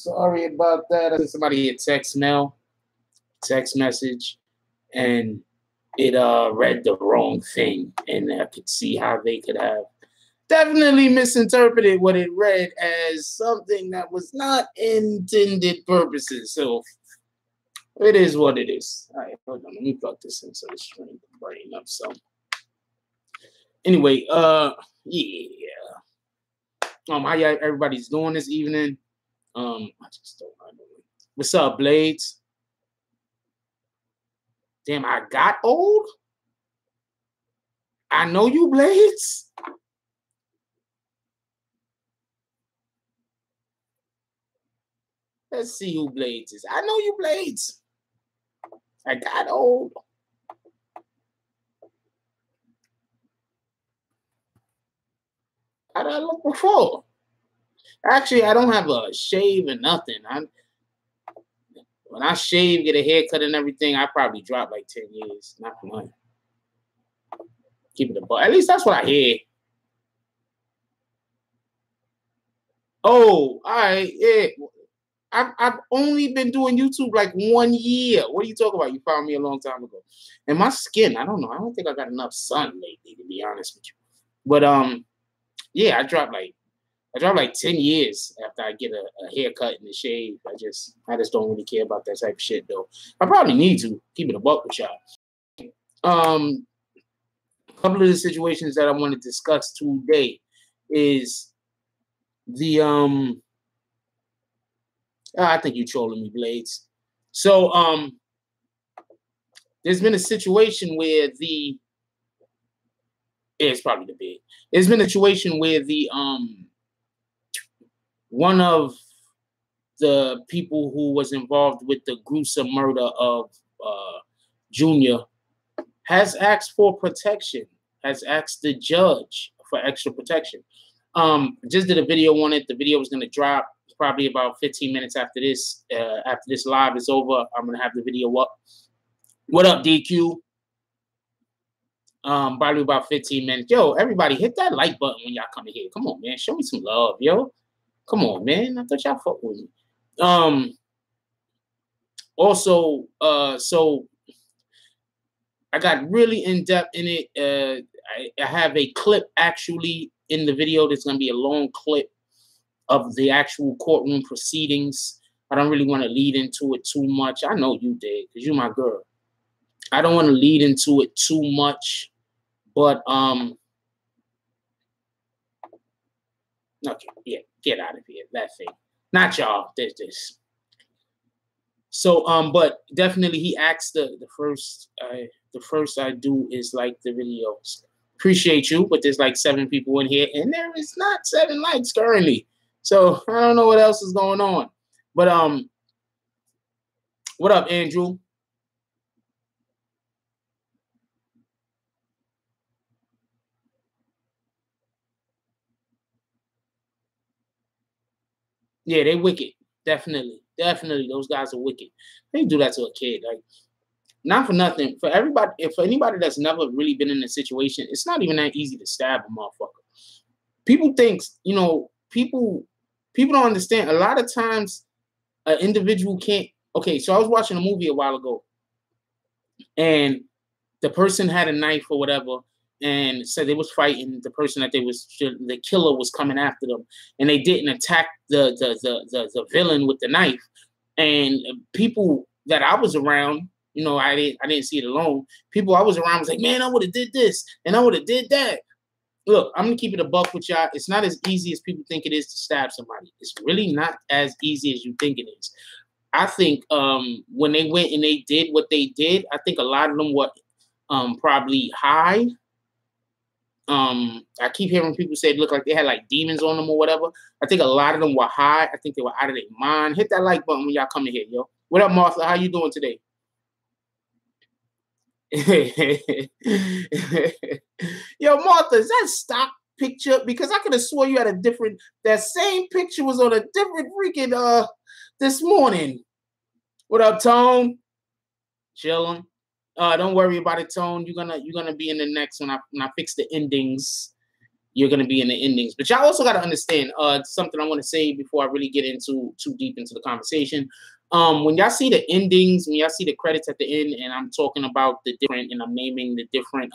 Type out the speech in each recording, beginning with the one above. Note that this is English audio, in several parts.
Sorry about that. I sent somebody a text message, and it read the wrong thing, and I could see how they could have definitely misinterpreted what it read as something that was not intended purposes. So it is what it is. All right, hold on. Let me plug this in so the stream can brighten up. So anyway, yeah. How everybody's doing this evening? I just don't know. What's up, Blades? Damn, I got old? I know you, Blades. Let's see who Blades is. I know you, Blades. I got old. How did I look before? Actually, I don't have a shave and nothing. When I shave, get a haircut and everything, I probably drop like 10 years. Not for money. Keep it a buck. At least that's what I hear. Oh, all right, yeah. I've only been doing YouTube like 1 year. What are you talking about? You found me a long time ago. And my skin, I don't know. I don't think I got enough sun lately, to be honest with you. But yeah, I dropped like 10 years after I get a haircut and a shave. I just don't really care about that type of shit though. I probably need to keep it a buck with y'all. A couple of the situations that I want to discuss today is the I think you're trolling me, Blades. So there's been a situation where it's probably the big. There's been a situation where the one of the people who was involved with the gruesome murder of Junior has asked for protection, has asked the judge for extra protection. Just did a video on it. The video was going to drop probably about 15 minutes after this. After this live is over, I'm going to have the video up. What up, DQ? Probably about 15 minutes. Yo, everybody, hit that like button when y'all come in here. Come on, man. Show me some love, yo. Come on, man. I thought y'all fuck with me. Also, so I got really in depth in it. I have a clip actually in the video. There's going to be a long clip of the actual courtroom proceedings. I don't really want to lead into it too much. I know you did because you're my girl. I don't want to lead into it too much, but okay, yeah, get out of here. That thing, not y'all. There's this. So but definitely he asked the first I do is like the videos. Appreciate you, but there's like 7 people in here, and there is not 7 likes currently. So I don't know what else is going on. But what up, Andrew? Yeah, they wicked. Definitely. Those guys are wicked. They do that to a kid. Like, not for nothing. For everybody, for anybody that's never really been in a situation, it's not even that easy to stab a motherfucker. People think, you know, people don't understand. A lot of times, an individual can't. Okay, so I was watching a movie a while ago, and the person had a knife or whatever, and said they was fighting. The person that the killer was coming after them, and they didn't attack the villain with the knife. And people that I was around, you know, I didn't see it alone. People I was around was like, man, I would have did this and I would have did that. Look, I'm gonna keep it a buck with y'all. It's not as easy as people think it is to stab somebody. It's really not as easy as you think it is. I think when they went and they did what they did, I think a lot of them were probably high. I keep hearing people say it looked like they had like demons on them or whatever. I think a lot of them were high. I think they were out of their mind. Hit that like button when y'all come in here, yo. What up, Martha? How you doing today? Yo, Martha, is that stock picture? Because I could have swore you had a different. That same picture was on a different freaking this morning. What up, Tone? Chilling. Don't worry about it, Tone. You're gonna be in the next when I fix the endings. you're going to be in the endings. But y'all also got to understand something I want to say before I really get into too deep into the conversation. When y'all see the endings, when y'all see the credits at the end, and I'm talking about the different, and I'm naming the different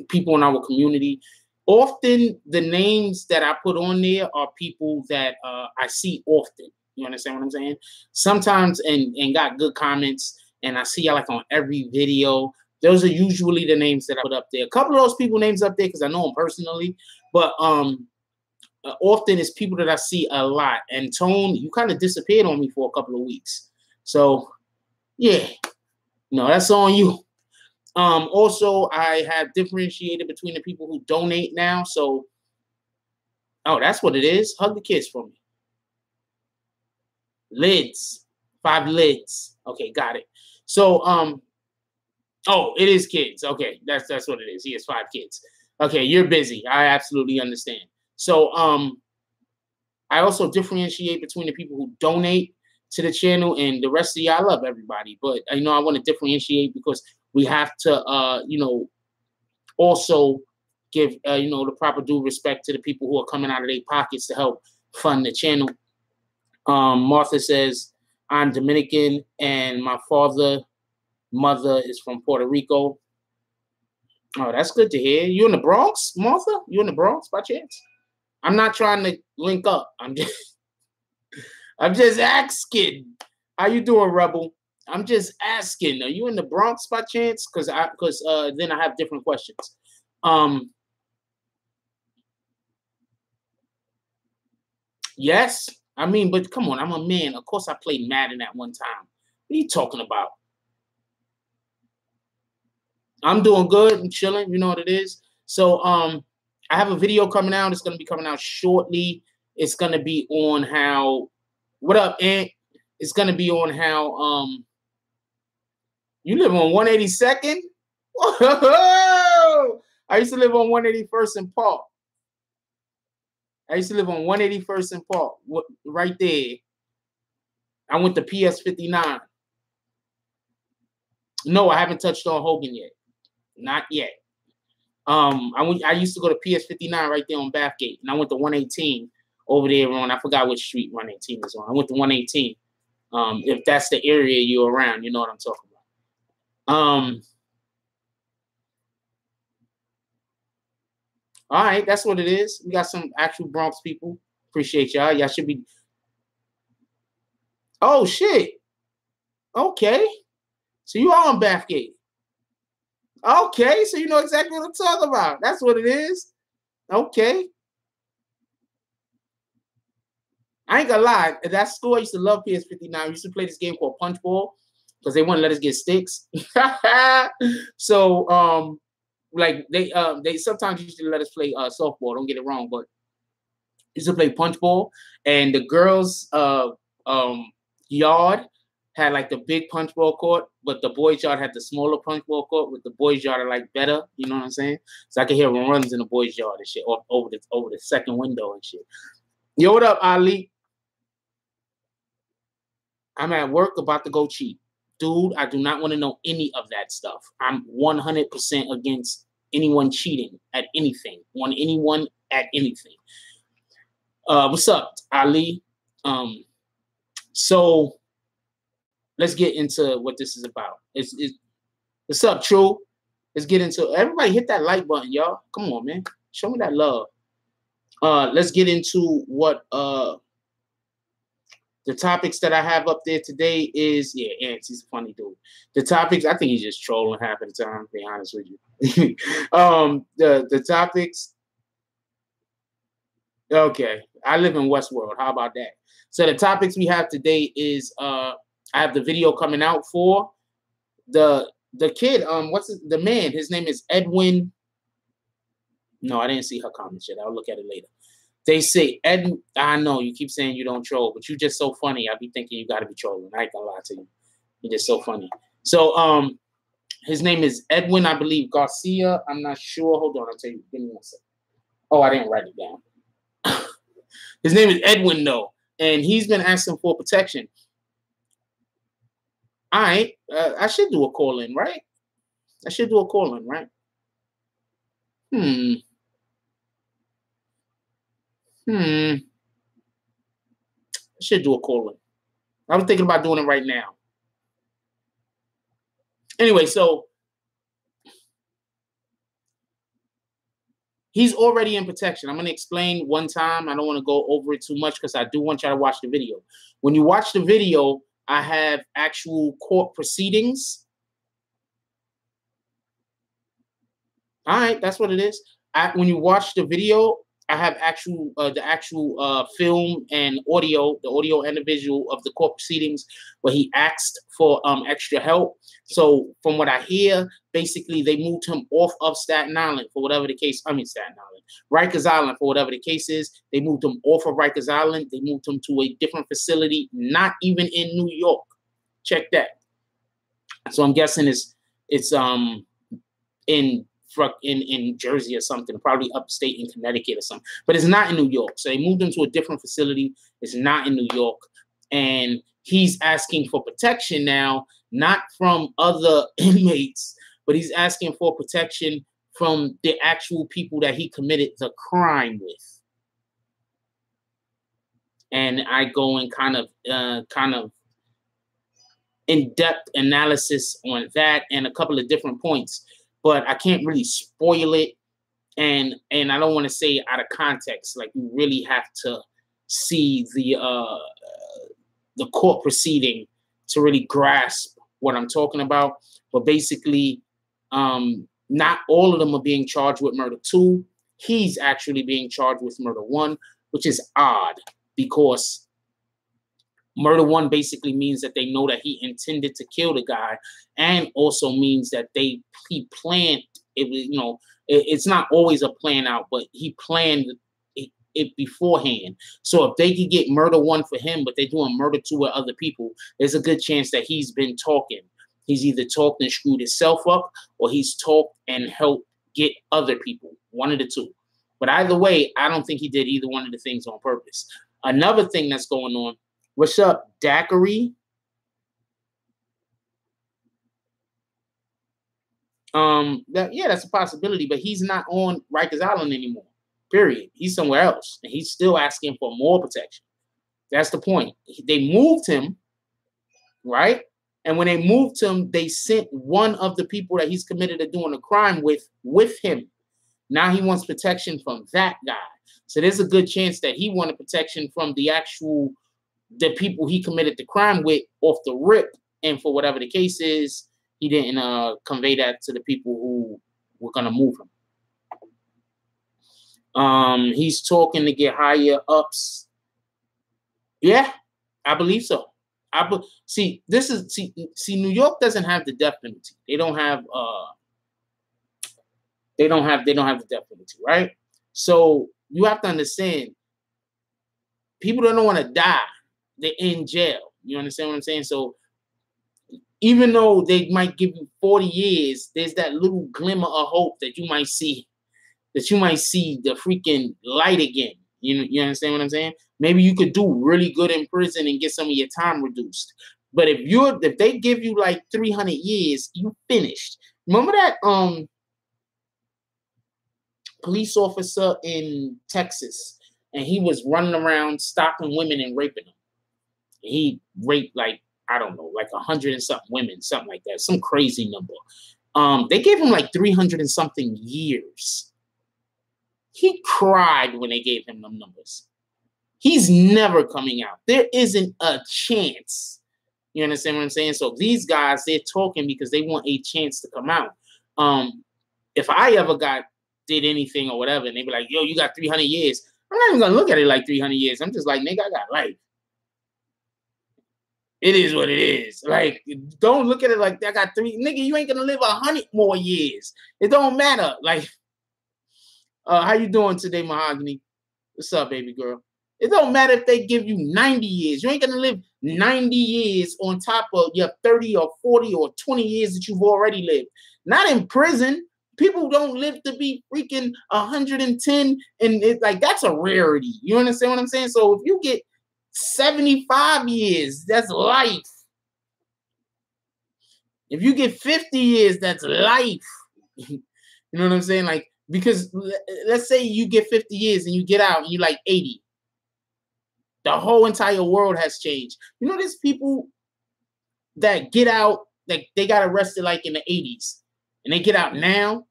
people in our community, often the names that I put on there are people that I see often. You understand what I'm saying? Sometimes and got good comments, and I see y'all like on every video. Those are usually the names that I put up there. A couple of those people names up there because I know them personally, but often it's people that I see a lot. And Tone, you kind of disappeared on me for a couple of weeks. So yeah, no, that's on you. Also, I have differentiated between the people who donate now. So, oh, that's what it is. Hug the kids for me. Lids, 5 lids. Okay, got it. So, oh, it is kids. Okay, that's what it is. He has 5 kids. Okay, you're busy. I absolutely understand. So, I also differentiate between the people who donate to the channel and the rest of y'all. I love everybody, but I want to differentiate because we have to, also give, the proper due respect to the people who are coming out of their pockets to help fund the channel. Martha says, I'm Dominican and my mother is from Puerto Rico. Oh, that's good to hear. You in the Bronx, Martha? You in the Bronx by chance? I'm not trying to link up. I'm just asking. How you doing, Rebel? I'm just asking. Are you in the Bronx by chance? Because then I have different questions. Yes. I mean, but come on, I'm a man. Of course I played Madden at one time. What are you talking about? I'm doing good. I'm chilling. You know what it is. So I have a video coming out. It's gonna be coming out shortly. It's gonna be on how what up, Ant? It's gonna be on how you live on 182nd? Whoa! I used to live on 181st and Park. I used to live on 181st and Park. Right there. I went to PS 59. No, I haven't touched on Hogan yet. Not yet. I used to go to PS 59 right there on Bathgate, and I went to 118 over there on, I forgot which street 118 is on. I went to 118. If that's the area you're around, you know what I'm talking about. All right, that's what it is. We got some actual Bronx people. Appreciate y'all. Y'all should be. Oh shit. Okay. So you are on Bathgate. Okay, so you know exactly what I'm talking about. That's what it is. Okay. I ain't gonna lie. At that school, I used to love PS 59. We used to play this game called Punch Ball because they wouldn't let us get sticks. So like they sometimes used to let us play softball. Don't get it wrong, but used to play punch ball, and the girls' yard had like the big punch ball court, but the boys' yard had the smaller punch ball court. With the boys' yard are like better, you know what I'm saying? So I could hear runs in the boys' yard and shit over the second window and shit. Yo, what up, Ali? I'm at work about to go cheat. Dude, I do not want to know any of that stuff. I'm 100% against anyone cheating at anything, on anyone at anything. What's up, Ali? So let's get into what this is about. What's up, True? Let's get into everybody. Hit that like button, y'all. Come on, man. Show me that love. Let's get into what the topics that I have up there today is. Yeah, Ants, he's a funny dude. The topics, I think he's just trolling half of the time, to be honest with you. The topics. Okay, I live in Westworld. How about that? So the topics we have today is I have the video coming out for the kid. The man? His name is Edwin. No, I didn't see her comments yet. I'll look at it later. They say Ed. I know you keep saying you don't troll, but you're just so funny. I be thinking you got to be trolling. I ain't gonna lie to you. You're just so funny. So his name is Edwin, I believe Garcia. I'm not sure. Hold on, I'll tell you. Give me one second. Oh, I didn't write it down. His name is Edwin, though, and he's been asking for protection. All right, I should do a call-in, right? I should do a call-in, right? Hmm. I should do a call-in. I was thinking about doing it right now. Anyway, so he's already in protection. I'm going to explain one time. I don't want to go over it too much because I do want y'all to watch the video. When you watch the video, I have actual court proceedings. All right, that's what it is. When you watch the video, I have the actual film and audio, the audio and the visual of the court proceedings where he asked for extra help. So from what I hear, basically they moved him off of Staten Island for whatever the case. I mean Staten Island, Rikers Island for whatever the case is. They moved him off of Rikers Island. They moved him to a different facility, not even in New York. Check that. So I'm guessing it's in Jersey or something, probably upstate in Connecticut or something, but it's not in New York. So they moved him to a different facility. It's not in New York. And he's asking for protection now, not from other inmates, but he's asking for protection from the actual people that he committed the crime with. And I go in kind of in-depth analysis on that and a couple of different points, but I can't really spoil it, and I don't want to say out of context. Like, you really have to see the court proceeding to really grasp what I'm talking about. But basically, not all of them are being charged with murder 2. He's actually being charged with murder 1, which is odd because murder 1 basically means that they know that he intended to kill the guy, and also means that he planned it. You know, it's not always a plan out, but he planned it beforehand. So if they could get murder 1 for him, but they're doing murder 2 with other people, there's a good chance that he's been talking. He's either talked and screwed himself up, or he's talked and helped get other people. One of the two. But either way, I don't think he did either one of the things on purpose. Another thing that's going on. What's up, Daiquiri? That's a possibility, but he's not on Rikers Island anymore. Period. He's somewhere else, and he's still asking for more protection. That's the point. They moved him, right? And when they moved him, they sent one of the people that he's committed to doing a crime with him. Now he wants protection from that guy. So there's a good chance that he wanted protection from the people he committed the crime with off the rip. And for whatever the case is, he didn't convey that to the people who were going to move him. He's talking to get higher ups. Yeah, I believe so. See, New York doesn't have the death penalty. They don't have the death penalty, right? So you have to understand, people don't want to die. They're in jail. You understand what I'm saying? So even though they might give you 40 years, there's that little glimmer of hope that you might see the freaking light again. You understand what I'm saying? Maybe you could do really good in prison and get some of your time reduced. But if they give you like 300 years, you finished. Remember that police officer in Texas, and he was running around stopping women and raping them. He raped like, I don't know, like 100 and something women, something like that, some crazy number. They gave him like 300 and something years. He cried when they gave him them numbers. He's never coming out. There isn't a chance. You understand what I'm saying? So these guys, they're talking because they want a chance to come out. If I ever did anything or whatever, and they be like, yo, you got 300 years. I'm not even going to look at it like 300 years. I'm just like, nigga, I got life. It is what it is. Like, don't look at it like I got 3. Nigga, you ain't going to live 100 more years. It don't matter. Like, how you doing today, Mahogany? What's up, baby girl? It don't matter if they give you 90 years. You ain't going to live 90 years on top of your 30 or 40 or 20 years that you've already lived. Not in prison. People don't live to be freaking 110, and that's a rarity. You understand what I'm saying? So if you get 75 years, that's life. If you get 50 years, that's life. You know what I'm saying? Like, Because let's say you get 50 years and you get out and you're like 80. The whole entire world has changed. You know, there's people that get out, like they got arrested like in the 80s, and they get out now,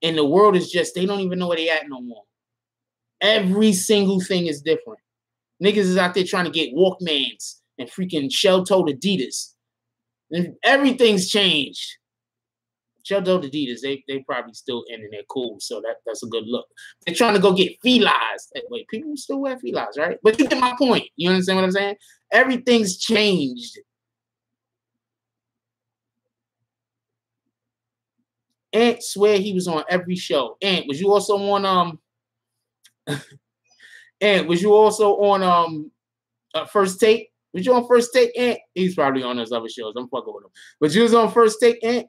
and the world is just, they don't even know where they at no more. Every single thing is different. Niggas is out there trying to get Walkmans and freaking shell-toed Adidas. And everything's changed. Shell-toed Adidas, they probably still in and they're cool, so that's a good look. They're trying to go get felines. Wait, people still wear felines, right? But you get my point. You understand what I'm saying? Everything's changed. Ant swear he was on every show. Ant, was you also on Ant, was you also on First Take? Was you on First Take, Ant? He's probably on those other shows. I'm fucking with him. But you was on First Take, Ant?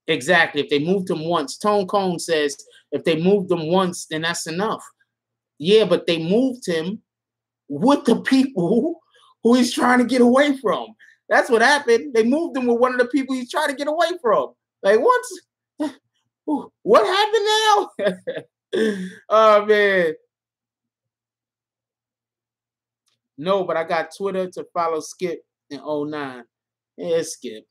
Exactly. If they moved him once, Tone Cone says if they moved him once, then that's enough. Yeah, but they moved him with the people who he's trying to get away from. That's what happened. They moved him with one of the people he's trying to get away from. Like, what happened now? Oh, man. No, but I got Twitter to follow Skip in 09. Yeah, Skip.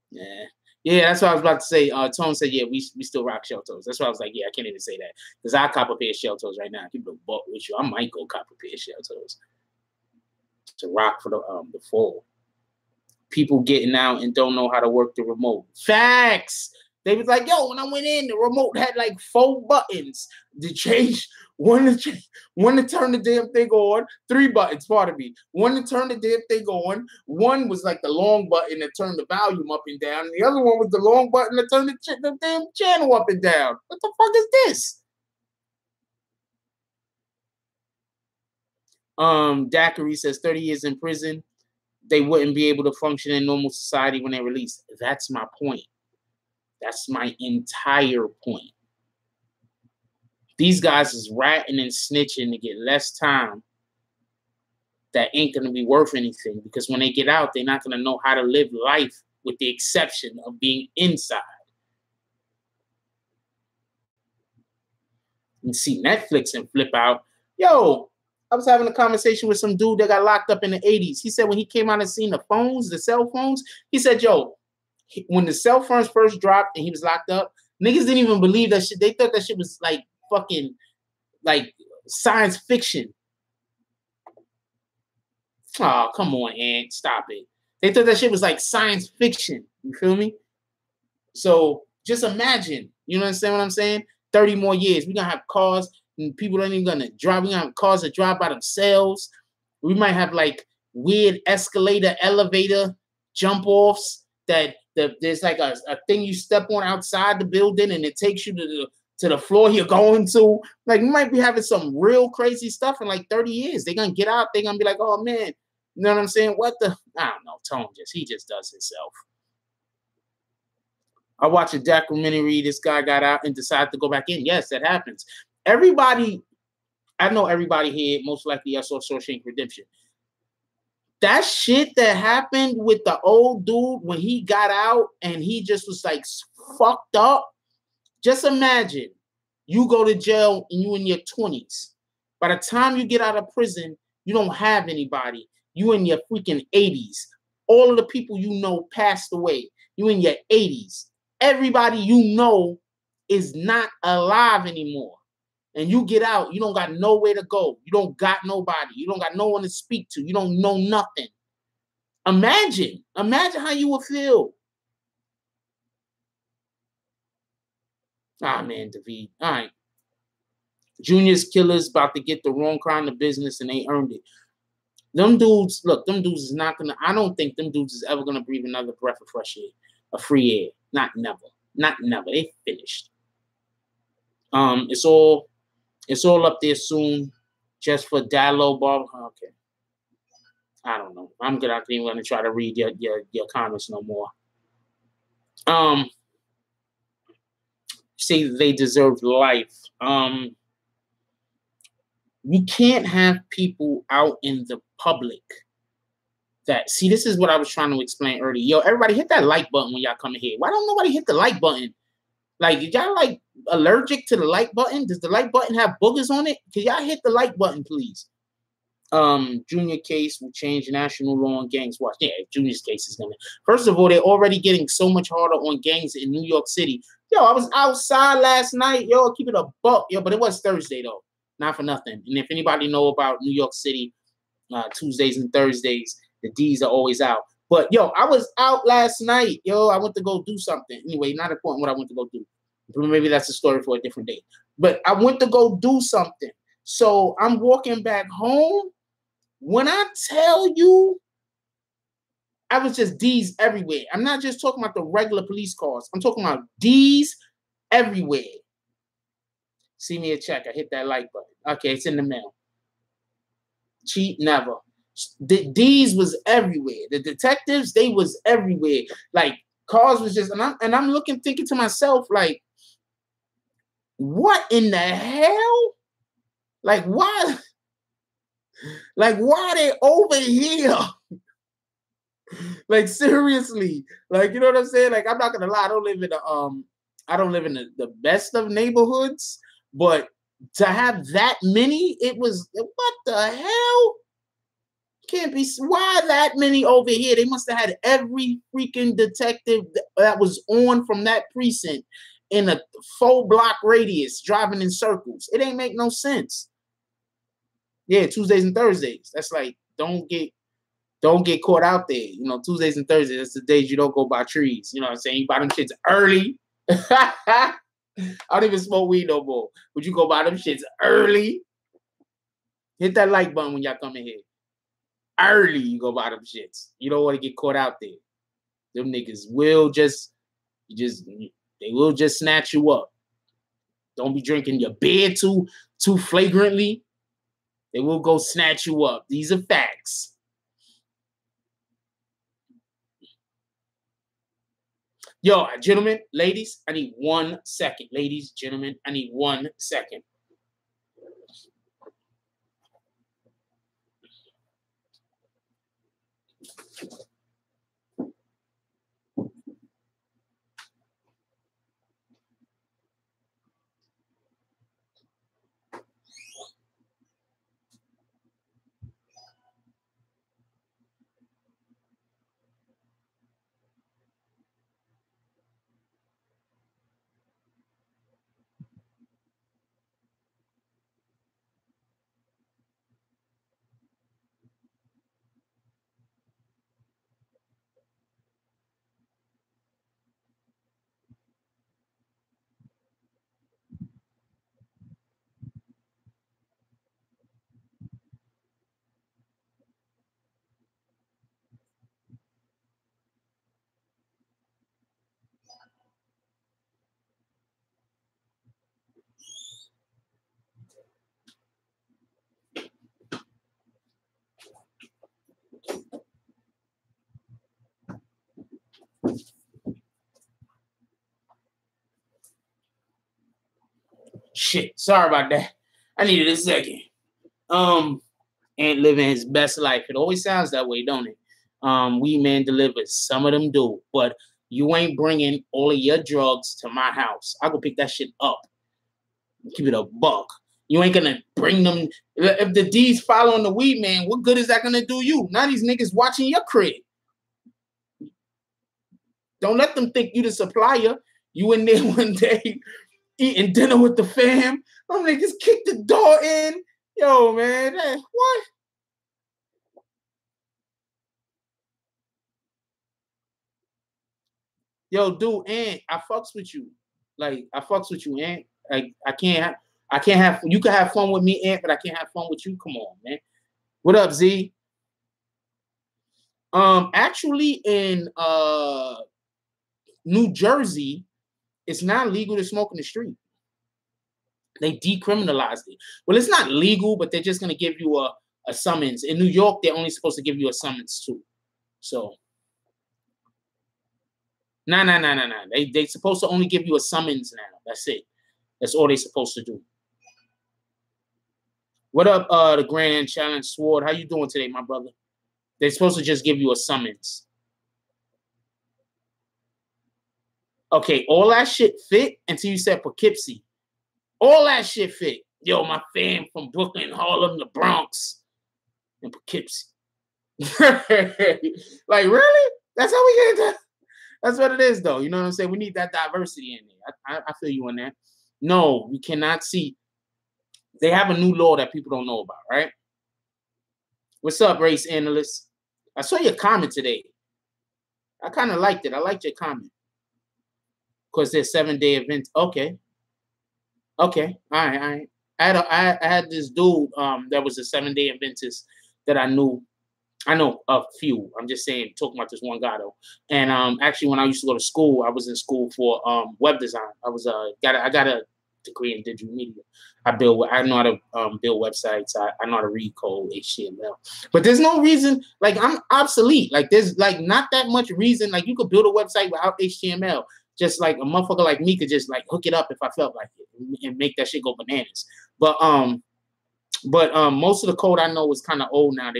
Yeah. Yeah, that's what I was about to say. Tone said, yeah, we still rock shell toes. That's why I was like, yeah, I can't even say that. Because I cop a pair of shell toes right now. People bought with you. I might go cop a pair of shell toes to rock for the fall. People getting out and don't know how to work the remote. Facts. They was like, yo, when I went in, the remote had like 4 buttons to change. One to turn the damn thing on. 3 buttons, pardon me. One to turn the damn thing on. One was like the long button that turned the volume up and down. And the other one was the long button that turned the damn channel up and down. What the fuck is this? Daiquiri says 30 years in prison, they wouldn't be able to function in normal society when they're released. That's my point. That's my entire point. These guys is ratting and snitching to get less time that ain't going to be worth anything, because when they get out, they're not going to know how to live life with the exception of being inside. You see Netflix and flip out. Yo, I was having a conversation with some dude that got locked up in the 80s. He said when he came out and seen the phones, the cell phones, he said, yo, when the cell phones first dropped and he was locked up, niggas didn't even believe that shit. They thought that shit was like fucking like science fiction. Oh, come on, Ant. Stop it. They thought that shit was like science fiction. You feel me? So just imagine, you know what I'm saying? 30 more years. We're going to have cars and people aren't even going to drive. We're going to have cars that drive by themselves. We might have like weird escalator, elevator jump offs that there's like a thing you step on outside the building and it takes you to the floor you're going to. Like, we might be having some real crazy stuff in like 30 years. They're going to get out. They're going to be like, oh, man, you know what I'm saying? What the? I don't know. Tone he just does himself. I watched a documentary. This guy got out and decided to go back in. Yes, that happens. Everybody, I know everybody here, most likely I saw Shawshank Redemption. That shit that happened with the old dude when he got out and he just was like fucked up. Just imagine you go to jail and you in your 20s. By the time you get out of prison, you don't have anybody. You in your freaking 80s. All of the people you know passed away. You in your 80s. Everybody you know is not alive anymore. And you get out, you don't got nowhere to go. You don't got nobody. You don't got no one to speak to. You don't know nothing. Imagine how you would feel. Ah, man, David. All right. Junior's killers about to get the wrong kind of business and they earned it. Them dudes, look, them dudes is not gonna, I don't think them dudes is ever gonna breathe another breath of fresh air, of free air. Not never. Not never. They finished. It's all up there soon, just for Dallo Bob. Okay. I don't know. I'm not even gonna try to read your comments no more. Say they deserve life. You can't have people out in the public that. See, this is what I was trying to explain earlier. Yo, everybody hit that like button when y'all come in here. Why don't nobody hit the like button? Like, y'all like allergic to the like button? Does the like button have boogers on it? Can y'all hit the like button, please? Junior case will change national law on gangs. Watch. Yeah, Junior's case is gonna. First of all, they're already getting so much harder on gangs in New York City. Yo, I was outside last night. Yo, keep it a buck. Yo, but it was Thursday though. Not for nothing. And if anybody know about New York City, Tuesdays and Thursdays, the D's are always out. But yo, I was out last night. Yo, I went to go do something. Anyway, not important what I went to go do. Maybe that's a story for a different day. But I went to go do something. So I'm walking back home. When I tell you, I was just D's everywhere. I'm not just talking about the regular police cars. I'm talking about D's everywhere. See me a check. I hit that like button. Okay, it's in the mail. Cheat never. The D's was everywhere. The detectives, they was everywhere. Like cars was just, and I'm looking, thinking to myself, like, what in the hell? Like, why? Like, why are they over here? Like, seriously. Like, you know what I'm saying? Like, I'm not gonna lie, I don't live in the best of neighborhoods, but to have that many, it was, what the hell? Can't be, why that many over here? They must have had every freaking detective that was on from that precinct in a 4-block radius driving in circles. It ain't make no sense. Yeah, Tuesdays and Thursdays. That's like, don't get caught out there. You know, Tuesdays and Thursdays, that's the days you don't go buy trees. You know what I'm saying? You buy them shits early. I don't even smoke weed no more. But you go buy them shits early. Hit that like button when y'all come in here. Early, you go buy them shits. You don't want to get caught out there. Them niggas will they will just snatch you up. Don't be drinking your beer too flagrantly. They will go snatch you up. These are facts. Yo, gentlemen, ladies, I need 1 second. Ladies, gentlemen, I need 1 second. Shit, sorry about that. I needed a second. Ain't living his best life. It always sounds that way, don't it? Weed Man delivers. Some of them do, but you ain't bringing all of your drugs to my house. I go pick that shit up. Keep it a buck. You ain't gonna bring them. If the D's following the Weed Man, what good is that gonna do you? Now these niggas watching your crib. Don't let them think you the supplier. You in there one day eating dinner with the fam. Them niggas kick the door in. Yo, man, what? Yo, dude, Ant, I fucks with you. Like, I fucks with you, Ant. Like, I can't have, you can have fun with me, Ant, but I can't have fun with you. Come on, man. What up, Z? Actually in New Jersey, it's not legal to smoke in the street. They decriminalized it. Well, it's not legal, but they're just gonna give you a summons. In New York, they're only supposed to give you a summons too. So no. They supposed to only give you a summons now. That's it. That's all they're supposed to do. What up, the Grand Challenge Sword? How you doing today, my brother? They're supposed to just give you a summons. Okay, all that shit fit until you said Poughkeepsie. All that shit fit. Yo, my fam from Brooklyn, Harlem, the Bronx, and Poughkeepsie. Like, really? That's how we get into. That's what it is, though. You know what I'm saying? We need that diversity in there. I feel you on that. No, we cannot see. They have a new law that people don't know about, right? What's up, race analyst? I saw your comment today. I kind of liked it. I liked your comment. Because they're 7-day events. Okay. Okay. All right. I had this dude that was a 7-day Adventist that I knew. I know a few. I'm just saying, talking about this one guy though. And actually, when I used to go to school, I was in school for web design. I got a degree in digital media. I know how to build websites. I know how to read code, HTML. But there's no reason, like, I'm obsolete. Like, there's like not that much reason. Like, you could build a website without HTML. Just like a motherfucker like me could just like hook it up if I felt like it and make that shit go bananas. But most of the code I know is kind of old now.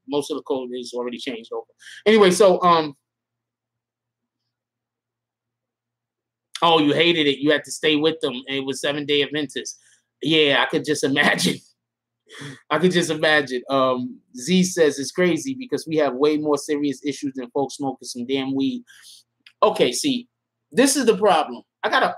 Most of the code is already changed over. Anyway, so oh, you hated it. You had to stay with them. And it was 7-day Adventist. Yeah, I could just imagine. I could just imagine. Z says it's crazy because we have way more serious issues than folks smoking some damn weed. Okay, see, this is the problem. I got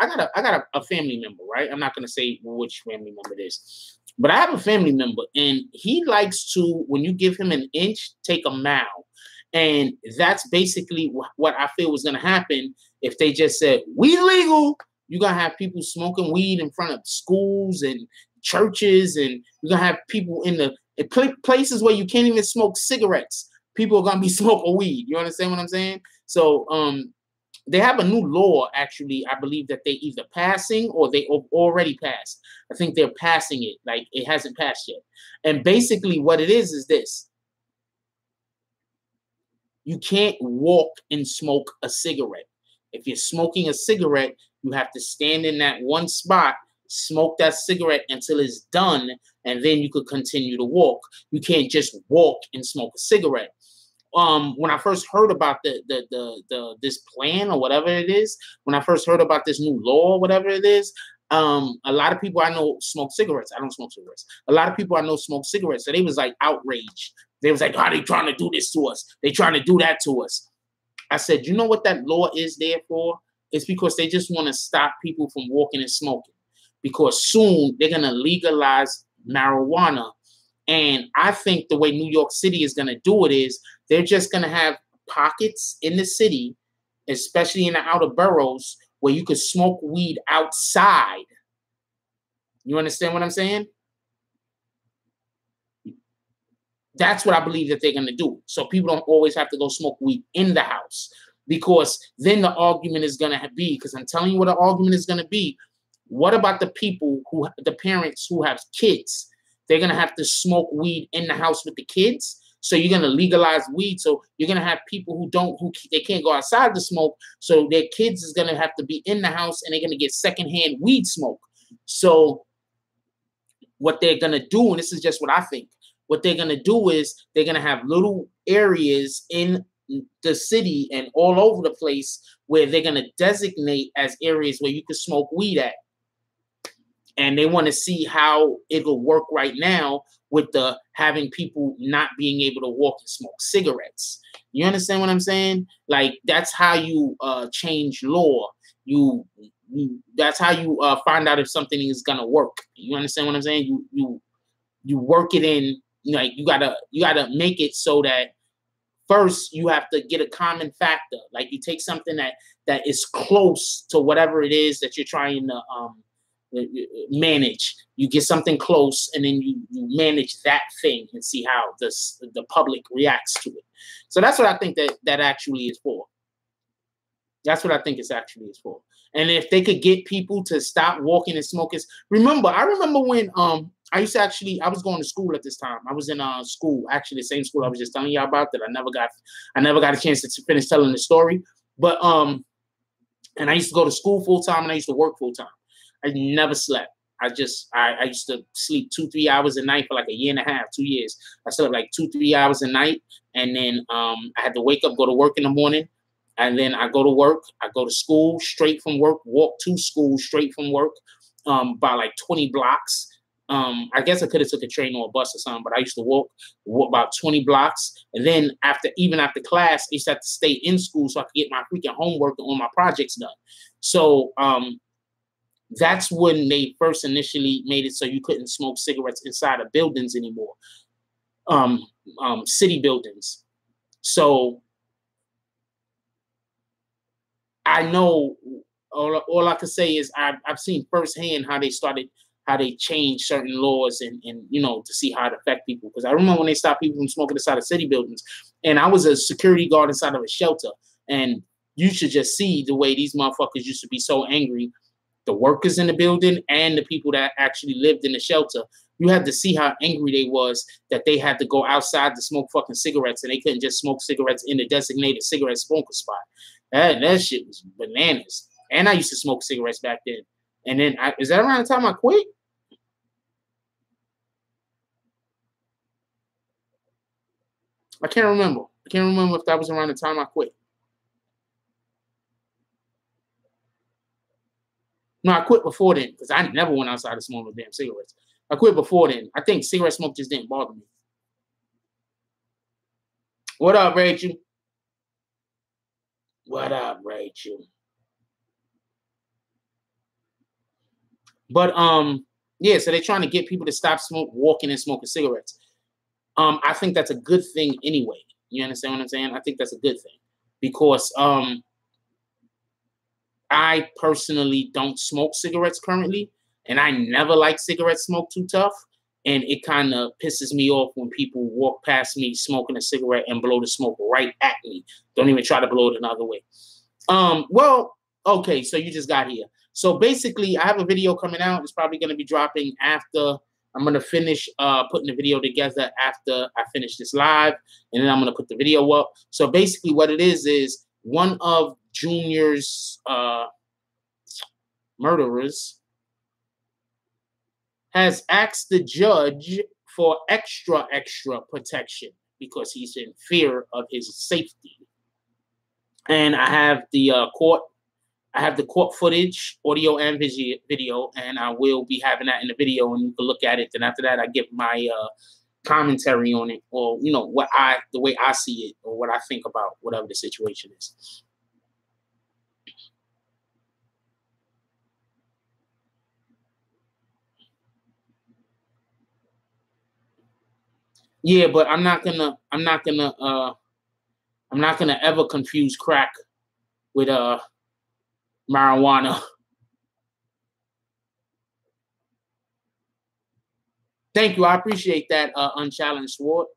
a family member, right? I'm not gonna say which family member it is, but I have a family member, and he likes to, when you give him an inch, take a mile, and that's basically what I feel was gonna happen if they just said weed legal. You're gonna have people smoking weed in front of schools and churches, and you're gonna have people in the places where you can't even smoke cigarettes. People are gonna be smoking weed. You understand what I'm saying? So they have a new law, actually, I believe that they either passing or they already passed. I think they're passing it, like it hasn't passed yet. And basically what it is this. You can't walk and smoke a cigarette. If you're smoking a cigarette, you have to stand in that one spot, smoke that cigarette until it's done, and then you could continue to walk. You can't just walk and smoke a cigarette. When I first heard about this plan or whatever it is, when I first heard about this new law or whatever it is, a lot of people I know smoke cigarettes. I don't smoke cigarettes. A lot of people I know smoke cigarettes. So they was like outraged. They was like, "How they trying to do this to us? They trying to do that to us." I said, you know what that law is there for? It's because they just want to stop people from walking and smoking. Because soon they're gonna legalize marijuana. And I think the way New York City is going to do it is they're just going to have pockets in the city, especially in the outer boroughs, where you could smoke weed outside. You understand what I'm saying? That's what I believe that they're going to do. So people don't always have to go smoke weed in the house, because then the argument is going to be, because I'm telling you what the argument is going to be. What about the parents who have kids? They're going to have to smoke weed in the house with the kids. So you're going to legalize weed. So you're going to have people who they can't go outside to smoke. So their kids is going to have to be in the house, and they're going to get secondhand weed smoke. So what they're going to do, and this is just what I think, what they're going to do is they're going to have little areas in the city and all over the place where they're going to designate as areas where you can smoke weed at. And they want to see how it'll work right now with the having people not being able to walk and smoke cigarettes. You understand what I'm saying? Like, that's how you change law. That's how you find out if something is gonna work. You understand what I'm saying? You work it in. Like, you gotta make it so that first you have to get a common factor. Like, you take something that is close to whatever it is that you're trying to manage. You get something close, and then you manage that thing and see how the public reacts to it. So that's what I think that actually is for. That's what I think it actually is for. And if they could get people to stop walking and smoking. I remember when I was going to school at this time. I was in school, actually the same school I was just telling y'all about that I never got a chance to finish telling the story. But and I used to go to school full time, and I used to work full time. I never slept. I used to sleep 2-3 hours a night for like a year and a half, 2 years. I slept like 2-3 hours a night, and then I had to wake up, go to work in the morning, and then I go to work. I go to school straight from work, walk to school straight from work, by like 20 blocks. I guess I could have took a train or a bus or something, but I used to walk about 20 blocks. And then even after class, I used to have to stay in school so I could get my freaking homework and all my projects done. So that's when they first initially made it so you couldn't smoke cigarettes inside of buildings anymore, city buildings. So I know all I can say is I've seen firsthand how they changed certain laws and to see how it affect people. Because I remember when they stopped people from smoking inside of city buildings, and I was a security guard inside of a shelter, and you should just see the way these motherfuckers used to be so angry, the workers in the building and the people that actually lived in the shelter. You had to see how angry they was that they had to go outside to smoke fucking cigarettes, and they couldn't just smoke cigarettes in the designated cigarette smoker spot. That shit was bananas. And I used to smoke cigarettes back then. And then, is that around the time I quit? I can't remember. I can't remember if that was around the time I quit. No, I quit before then because I never went outside to smoke no damn cigarettes. I quit before then. I think cigarette smoke just didn't bother me. What up, Rachel? What up, Rachel? But yeah, so they're trying to get people to stop walking and smoking cigarettes. I think that's a good thing anyway. You understand what I'm saying? I think that's a good thing because I personally don't smoke cigarettes currently, and I never like cigarette smoke too tough. And it kind of pisses me off when people walk past me smoking a cigarette and blow the smoke right at me. Don't even try to blow it another way. Well, okay, so you just got here. So basically, I have a video coming out. It's probably going to be dropping after I'm going to finish putting the video together after I finish this live, and then I'm going to put the video up. So basically what it is one of Junior's murderers has asked the judge for extra protection because he's in fear of his safety. And I have the court footage, audio and video, and I will be having that in the video, and you can look at it. Then after that, I give my commentary on it, or the way I see it, or what I think about whatever the situation is. Yeah, but I'm not gonna ever confuse crack with marijuana. Thank you. I appreciate that, Unchallenged Sword.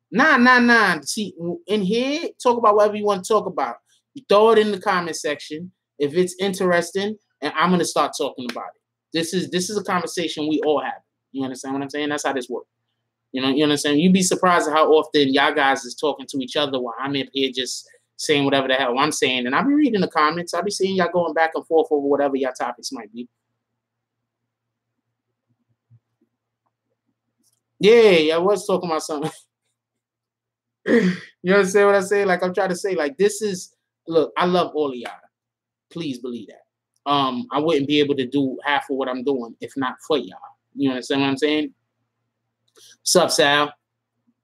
Nah. See, in here, talk about whatever you want to talk about. You throw it in the comment section if it's interesting, and I'm gonna start talking about it. This is a conversation we all have. You understand what I'm saying? That's how this works. You understand? You'd be surprised at how often y'all guys is talking to each other while I'm up here just saying whatever the hell I'm saying. And I'll be reading the comments. I'll be seeing y'all going back and forth over whatever your topics might be. Yeah, I was talking about something. You understand what I say? Like, I'm trying to say, like, look, I love all of y'all. Please believe that. I wouldn't be able to do half of what I'm doing if not for y'all. You understand what I'm saying? What's up, Sal?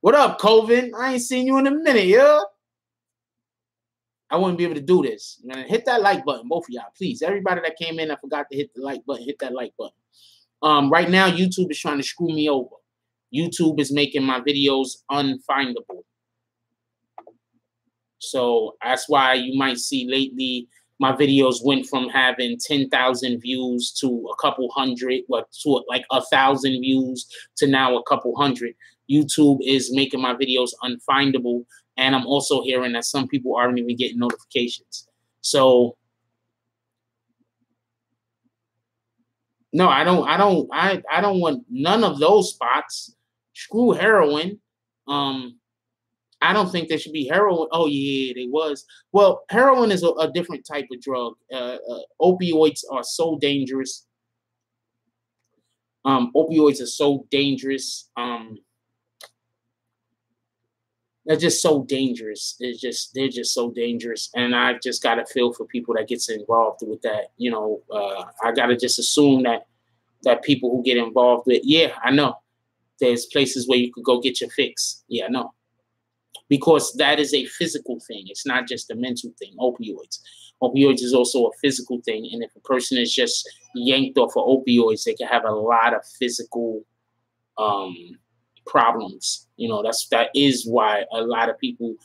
What up, Coven? I ain't seen you in a minute, yo. I wouldn't be able to do this. Hit that like button, both of y'all, please. Everybody that came in, I forgot to hit the like button. Hit that like button. Right now, YouTube is trying to screw me over. YouTube is making my videos unfindable. So that's why you might see lately my videos went from having 10,000 views to a couple hundred, to like 1,000 views to now a couple hundred. YouTube is making my videos unfindable, and I'm also hearing that some people aren't even getting notifications. So no, I don't want none of those spots. Screw heroin. I don't think there should be heroin. Oh, yeah, they was. Well, heroin is a different type of drug. Opioids are so dangerous. Opioids are so dangerous. They're just so dangerous. They're just so dangerous, and I just gotta feel for people that gets involved with that. I gotta just assume that people who get involved with, yeah, I know there's places where you could go get your fix. Yeah, I know, because that is a physical thing. It's not just a mental thing. Opioids is also a physical thing, and if a person is just yanked off of opioids, they can have a lot of physical problems. That is why a lot of people,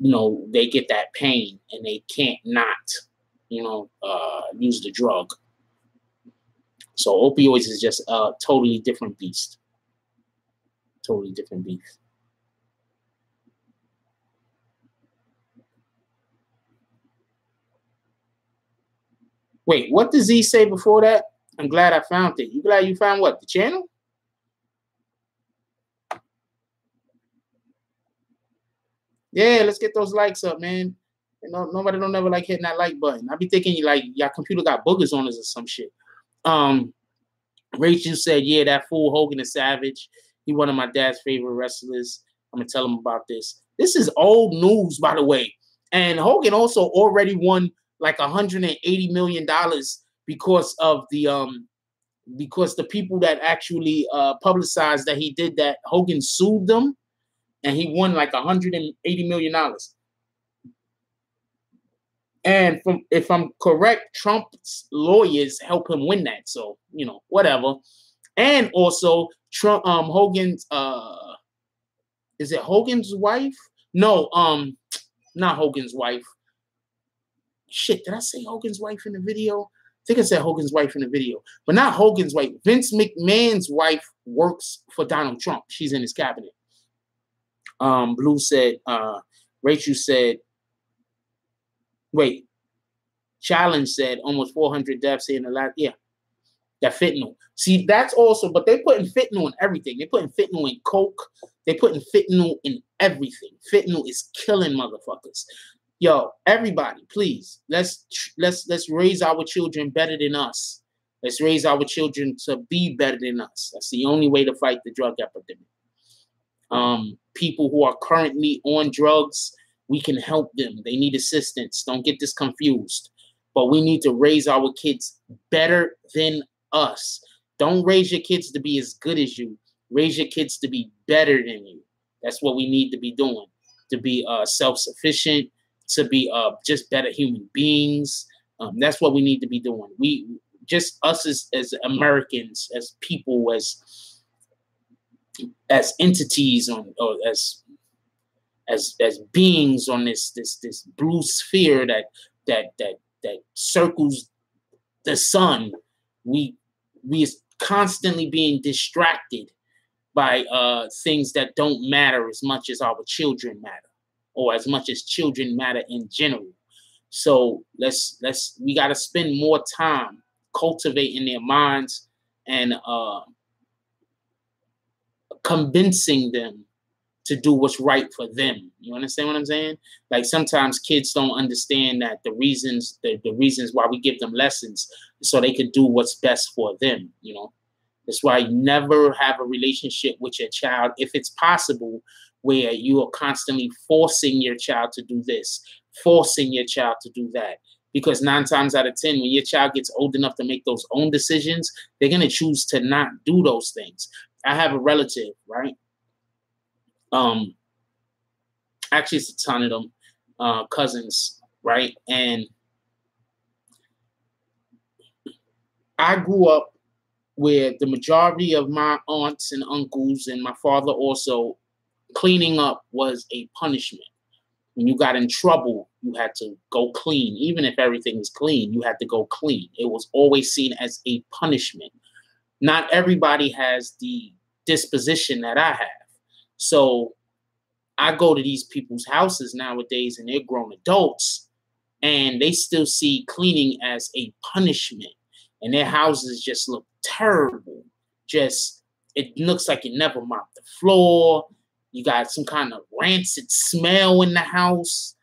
they get that pain and they can't not, use the drug. So opioids is just a totally different beast. Totally different beast. Wait, what does he say before that? I'm glad I found it. You glad you found what? The channel? Yeah, let's get those likes up, man. Nobody don't ever like hitting that like button. I be thinking like your computer got boogers on us or some shit. Rachel said, yeah, that fool Hogan is savage. He one of my dad's favorite wrestlers. I'm gonna tell him about this. This is old news, by the way. And Hogan also already won like $180 million because the people that actually publicized that he did that, Hogan sued them and he won like $180 million. And if I'm correct, Trump's lawyers help him win that. So, whatever. And also Trump, Hogan's is it Hogan's wife? No, not Hogan's wife. Shit, did I say Hogan's wife in the video? I think I said Hogan's wife in the video, but not Hogan's wife. Vince McMahon's wife works for Donald Trump. She's in his cabinet. Blue said, Rachel said, wait, Challenge said almost 400 deaths in the last, yeah, that fentanyl. See, that's also, but they putting fentanyl in everything. They putting fentanyl in coke. They putting fentanyl in everything. Fentanyl is killing motherfuckers. Yo, everybody, please, let's raise our children better than us. Let's raise our children to be better than us. That's the only way to fight the drug epidemic. People who are currently on drugs, we can help them. They need assistance. Don't get this confused. But we need to raise our kids better than us. Don't raise your kids to be as good as you. Raise your kids to be better than you. That's what we need to be doing. To be self-sufficient, to be just better human beings. That's what we need to be doing. We just us as Americans, as people, as entities or as beings on this blue sphere that circles the sun. We is constantly being distracted by things that don't matter as much as our children matter, or as much as children matter in general. So we got to spend more time cultivating their minds and convincing them to do what's right for them. You understand what I'm saying? Like sometimes kids don't understand that the reasons why we give them lessons so they could do what's best for them. That's why you never have a relationship with your child, if it's possible, where you are constantly forcing your child to do this, forcing your child to do that. Because 9 times out of 10, when your child gets old enough to make those own decisions, they're going to choose to not do those things. I have a relative, right? Actually, it's a ton of them, cousins, right? And I grew up where the majority of my aunts and uncles and my father also, cleaning up was a punishment. When you got in trouble, you had to go clean. Even if everything was clean, you had to go clean. It was always seen as a punishment. Not everybody has the disposition that I have. So I go to these people's houses nowadays and they're grown adults and they still see cleaning as a punishment. And their houses just look terrible. It looks like you never mopped the floor. You got some kind of rancid smell in the house.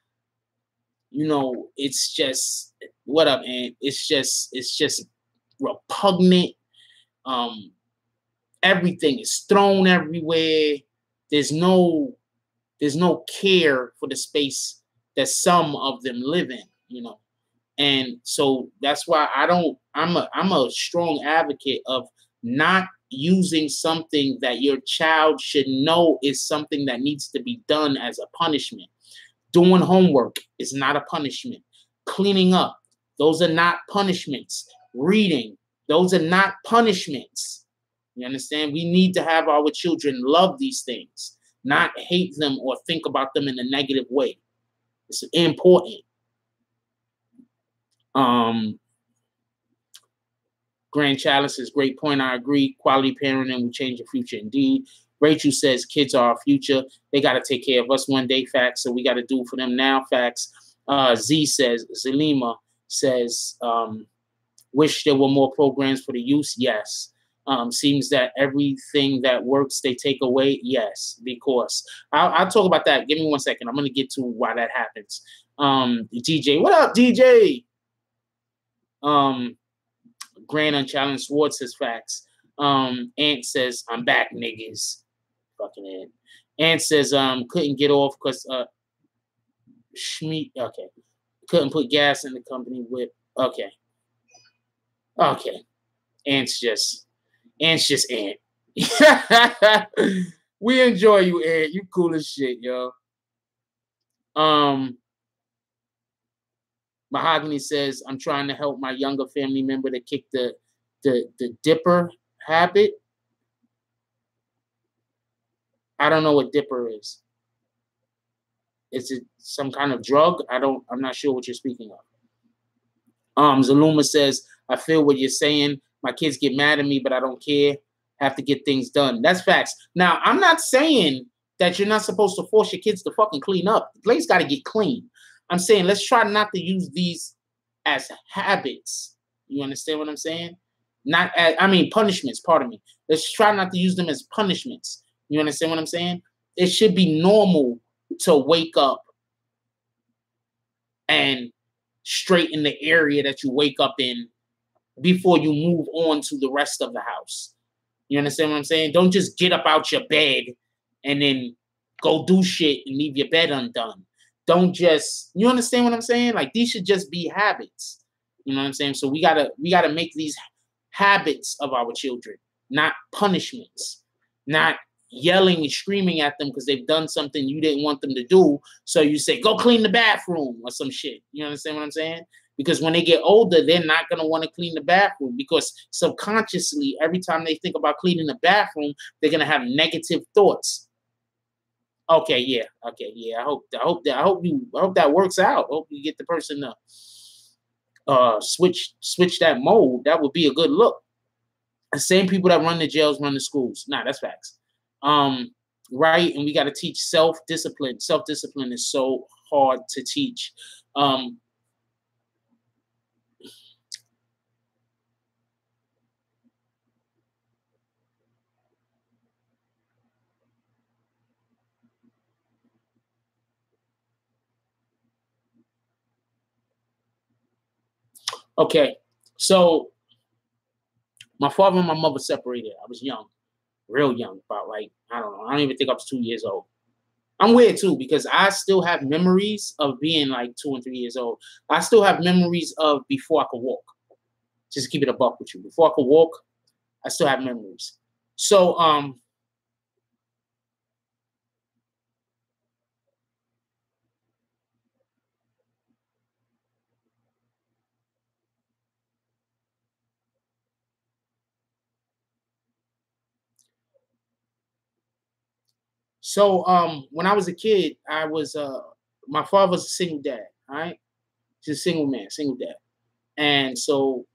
It's just, what up, man? It's just repugnant. Everything is thrown everywhere. There's no care for the space that some of them live in, you know. And so that's why I'm a strong advocate of not using something that your child should know is something that needs to be done as a punishment. Doing homework is not a punishment. Cleaning up, those are not punishments. Reading, those are not punishments. You understand? We need to have our children love these things, not hate them or think about them in a negative way. It's important. Grand Chalice says, great point. I agree. Quality parenting will change the future indeed. Rachel says, kids are our future. They got to take care of us one day. Facts. So we got to do for them now. Facts. Zalima says, wish there were more programs for the youth. Yes. Seems that everything that works, they take away. Yes, because I'll talk about that. Give me 1 second. I'm going to get to why that happens. DJ, what up, DJ? Grand Unchallenged Swartz says facts. Ant says, I'm back, niggas. Fucking Ant. Ant says, couldn't get off because Schmeat, okay. Couldn't put gas in the company whip. Okay. Okay. Ant's just Ant. We enjoy you, Ant. You cool as shit, yo. Mahogany says, I'm trying to help my younger family member to kick the dipper habit. I don't know what dipper is. Is it some kind of drug? I'm not sure what you're speaking of. Zaluma says, I feel what you're saying. My kids get mad at me, but I don't care. Have to get things done. That's facts. Now, I'm not saying that you're not supposed to force your kids to fucking clean up. The place got to get clean. I'm saying let's try not to use these as habits. You understand what I'm saying? Not as, punishments, pardon me. Let's try not to use them as punishments. You understand what I'm saying? It should be normal to wake up and straighten the area that you wake up in before you move on to the rest of the house. You understand what I'm saying? Don't just get up out your bed and then go do shit and leave your bed undone. Don't just, you understand what I'm saying? Like, these should just be habits. You know what I'm saying? So we gotta make these habits of our children, not punishments, not yelling and screaming at them because they've done something you didn't want them to do. So you say, go clean the bathroom or some shit. You understand what I'm saying? Because when they get older, they're not going to want to clean the bathroom because subconsciously, every time they think about cleaning the bathroom, they're going to have negative thoughts. Okay, yeah. I hope that works out. I hope you get the person to switch that mode. That would be a good look. The same people that run the jails run the schools. Nah, that's facts. Right, and we got to teach self-discipline. Self-discipline is so hard to teach. Okay, so my father and my mother separated. I was young, real young, about like, I don't know. I don't even think I was 2 years old. I'm weird too because I still have memories of being like 2 and 3 years old. I still have memories of before I could walk. Just keep it a buck with you. Before I could walk, I still have memories. So when I was a kid, I was my father was a single dad, all right? He's a single man, single dad. And so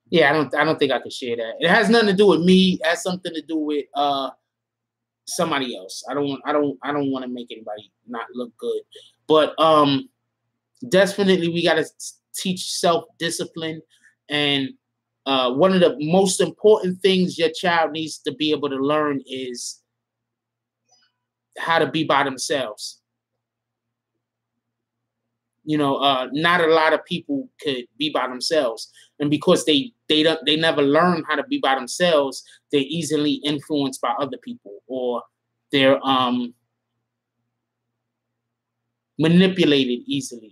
yeah, I don't think I could share that. It has nothing to do with me. It has something to do with somebody else. I don't want to make anybody not look good. But definitely we got to teach self-discipline, and one of the most important things your child needs to be able to learn is how to be by themselves. Not a lot of people could be by themselves, and because they never learn how to be by themselves, they're easily influenced by other people, or they're manipulated easily.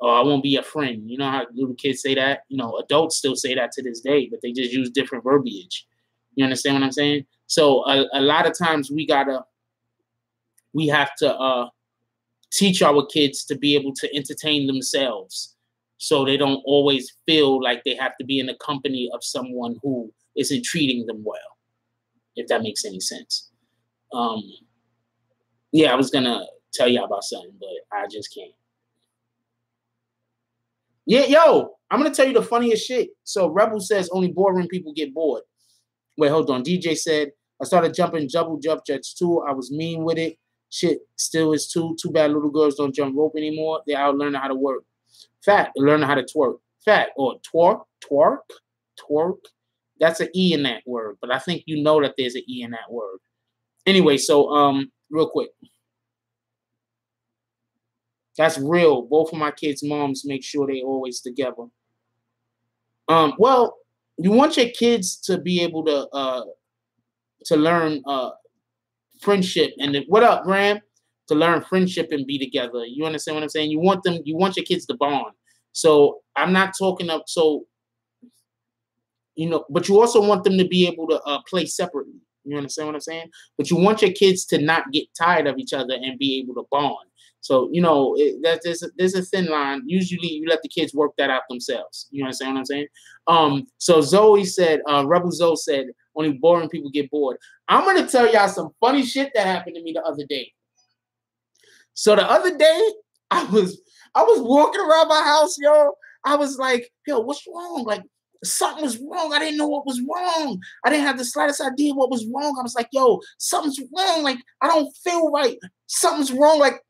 Oh, I won't be a friend. You know how little kids say that? Adults still say that to this day, but they just use different verbiage. You understand what I'm saying? So a lot of times we have to teach our kids to be able to entertain themselves, so they don't always feel like they have to be in the company of someone who isn't treating them well, if that makes any sense. Yeah, I was gonna tell you about something, but I just can't. Yeah, yo, I'm gonna tell you the funniest shit. So Rebel says only boring people get bored. Wait, hold on. DJ said I started jumping double jump jets too. I was mean with it. Shit still is too. Too bad little girls don't jump rope anymore. They out learning how to work. Fact, learning how to twerk. Fact, or twerk. That's an E in that word, but I think you know that there's an E in that word. Anyway, so real quick. That's real. Both of my kids' moms make sure they always together. Well, you want your kids to be able to learn friendship and what up, Graham? To learn friendship and be together. You understand what I'm saying? You want your kids to bond. So I'm not talking up. So but you also want them to be able to play separately. You understand what I'm saying? But you want your kids to not get tired of each other and be able to bond. So there's a thin line. Usually, you let the kids work that out themselves. You understand what I'm saying? So Zoe said, Rebel Zoe said, only boring people get bored. I'm gonna tell y'all some funny shit that happened to me the other day. So the other day, I was walking around my house, yo. I was like, yo, what's wrong? Like, something was wrong. I didn't know what was wrong. I didn't have the slightest idea what was wrong. I was like, yo, something's wrong. Like, I don't feel right. Something's wrong. Like,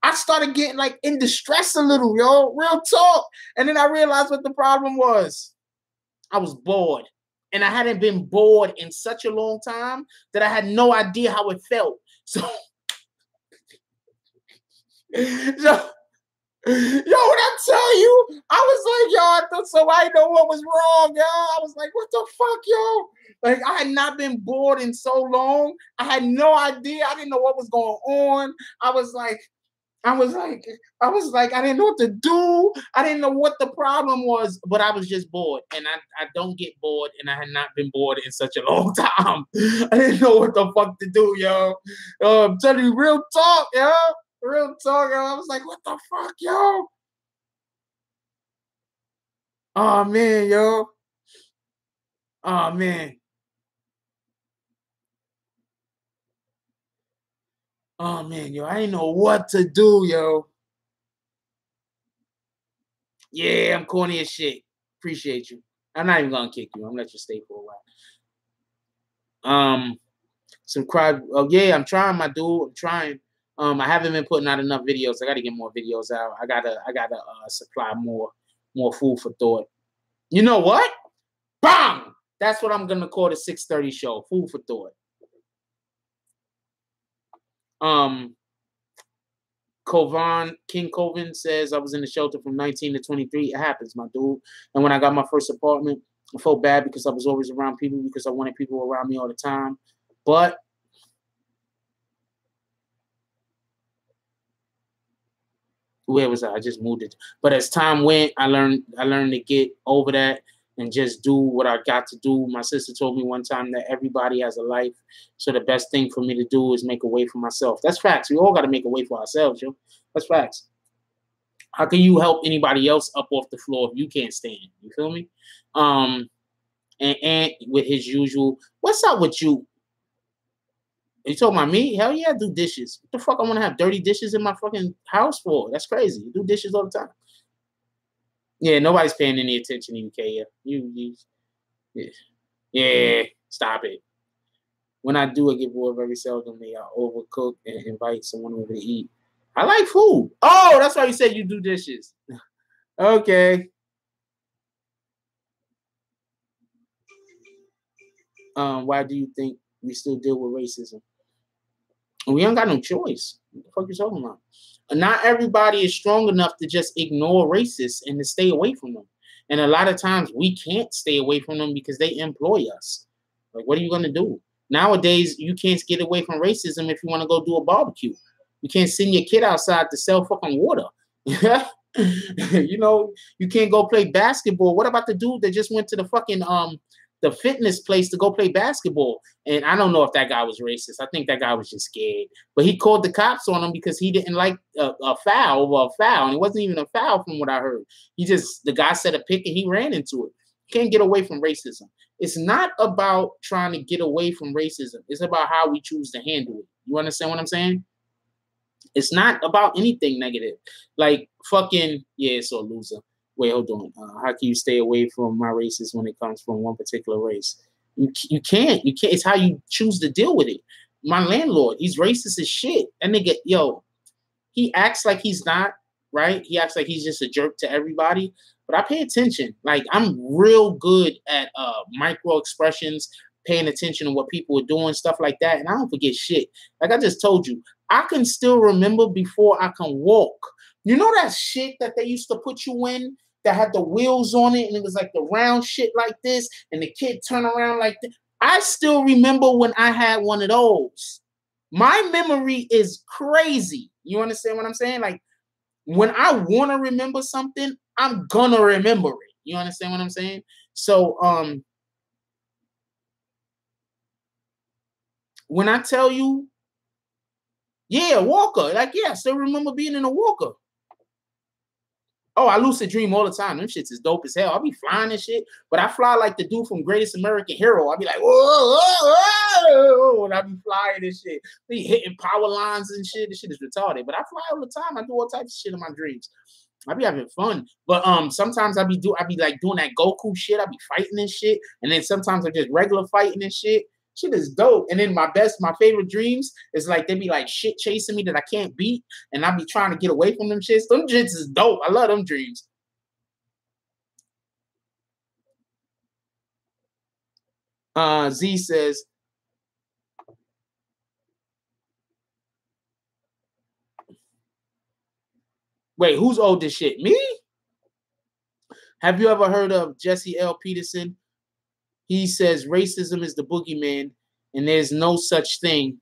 I started getting like in distress a little, yo. Real talk. And then I realized what the problem was. I was bored. And I hadn't been bored in such a long time that I had no idea how it felt. So, so yo, when I tell you, I was like, yo, I thought so. I didn't know what was wrong, yo. I was like, what the fuck, yo? Like, I had not been bored in so long. I had no idea. I didn't know what was going on. I was like, I didn't know what to do. I didn't know what the problem was, but I was just bored. And I don't get bored, and I had not been bored in such a long time. I didn't know what the fuck to do, yo. I'm telling you, real talk, yo. Real talk, yo. I was like, what the fuck, yo? Oh man, yo. Oh man. Oh man, yo. I didn't know what to do, yo. Yeah, I'm corny as shit. Appreciate you. I'm not even gonna kick you. I'm gonna let you stay for a while. Some cry. Oh yeah, I'm trying, my dude. I'm trying. I haven't been putting out enough videos. I got to get more videos out. I gotta supply more food for thought. You know what? Bang! That's what I'm gonna call the 6:30 show. Food for thought. Um, King Coven says I was in the shelter from 19 to 23. It happens, my dude. And when I got my first apartment, I felt bad because I was always around people because I wanted people around me all the time. But where was I? I just moved it. But as time went, I learned to get over that and just do what I got to do. My sister told me one time that everybody has a life. So the best thing for me to do is make a way for myself. That's facts. We all got to make a way for ourselves, yo. That's facts. How can you help anybody else up off the floor if you can't stand? You feel me? And with his usual, what's up with you? You talking about me? Hell yeah, I do dishes. What the fuck I want to have dirty dishes in my fucking house for? That's crazy. You do dishes all the time. Yeah, nobody's paying any attention to you, Kaya. Yeah. Yeah, stop it. When I do, I get bored very seldomly. I overcook and invite someone over to eat. I like food. Oh, that's why you said you do dishes. Okay. Why do you think we still deal with racism? We ain't got no choice. What the fuck you talking about? Not everybody is strong enough to just ignore racists and to stay away from them. And a lot of times we can't stay away from them because they employ us. Like, what are you gonna do? Nowadays, you can't get away from racism if you want to go do a barbecue. You can't send your kid outside to sell fucking water. You know, you can't go play basketball. What about the dude that just went to the fucking the fitness place to go play basketball? And I don't know if that guy was racist. I think that guy was just scared. But he called the cops on him because he didn't like a foul over a foul. And it wasn't even a foul from what I heard. The guy set a pick and he ran into it. Can't get away from racism. It's not about trying to get away from racism. It's about how we choose to handle it. You understand what I'm saying? It's not about anything negative. Like fucking, yeah, it's a loser. Wait, hold on. How can you stay away from my races when it comes from one particular race? You can't. You can't. It's how you choose to deal with it. My landlord, he's racist as shit. That nigga, yo, he acts like he's not, right? He acts like he's just a jerk to everybody. But I pay attention. Like, I'm real good at micro expressions, paying attention to what people are doing, stuff like that. And I don't forget shit. Like I just told you, I can still remember before I can walk. You know that shit that they used to put you in that had the wheels on it and it was like the round shit like this and the kid turn around like this? I still remember when I had one of those. My memory is crazy. You understand what I'm saying? Like, when I want to remember something, I'm gonna remember it. You understand what I'm saying? So, when I tell you, yeah, Walker, like, yeah, I still remember being in a Walker. Oh, I lucid dream all the time. Them shits is dope as hell. I'll be flying and shit, but I fly like the dude from Greatest American Hero. I'll be like, whoa, whoa, whoa, and I be flying and shit. Be hitting power lines and shit. This shit is retarded, but I fly all the time. I do all types of shit in my dreams. I be having fun, but sometimes I be like doing that Goku shit. I be fighting and shit, and then sometimes I just regular fighting and shit. Shit is dope. And then my favorite dreams is like they be like shit chasing me that I can't beat, and I be trying to get away from them shits. Them shits is dope. I love them dreams. Z says, "Wait, who's old as shit? Me? Have you ever heard of Jesse L. Peterson? He says racism is the boogeyman, and there's no such thing."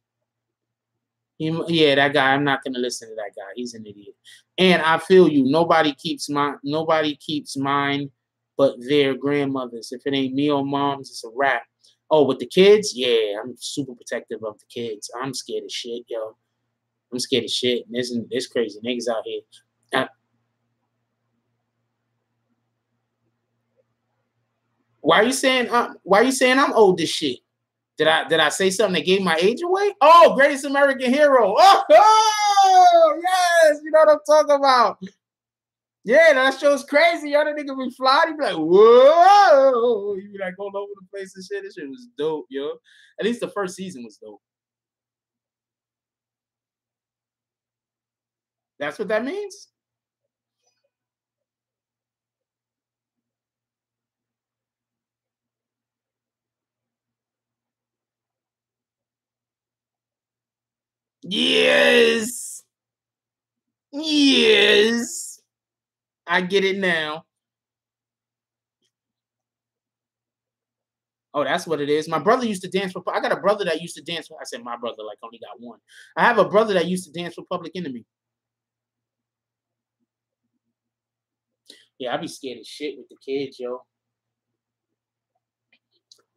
Yeah, that guy. I'm not gonna listen to that guy. He's an idiot. And I feel you. Nobody keeps mine, but their grandmothers. If it ain't me or mom's, it's a wrap. Oh, with the kids, yeah, I'm super protective of the kids. I'm scared of shit, yo. I'm scared of shit. There's crazy niggas out here. Uh, why are you saying? Why are you saying I'm old as shit? Did I say something that gave my age away? Oh, Greatest American Hero. Oh, yes, you know what I'm talking about. Yeah, that show's crazy. Y'all, that nigga be flying. He be like, whoa. He be like all over the place and shit. This shit was dope, yo. At least the first season was dope. That's what that means? Yes. Yes. I get it now. Oh, that's what it is. My brother used to dance for. I got a brother that used to dance for. I said my brother, like only got one. I have a brother that used to dance for Public Enemy. Yeah, I be scared of shit with the kids, yo.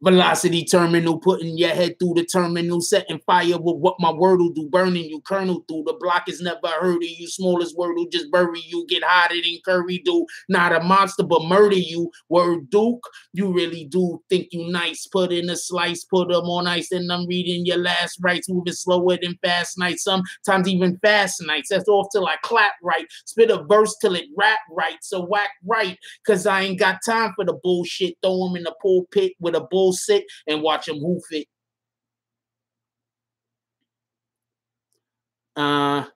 Velocity terminal, putting your head through the terminal, setting fire with what my word will do, burning you, kernel through. The block is never heard of you, smallest word will just bury you, get hotter than curry do. Not a monster, but murder you. Word Duke, you really do think you nice. Put in a slice, put them on ice, and I'm reading your last rights, moving slower than fast nights, sometimes even fast nights. That's off till I clap right, spit a verse till it rap right, so whack right, cause I ain't got time for the bullshit. Throw them in the pulpit with a bull sit and watch them hoof it. I'm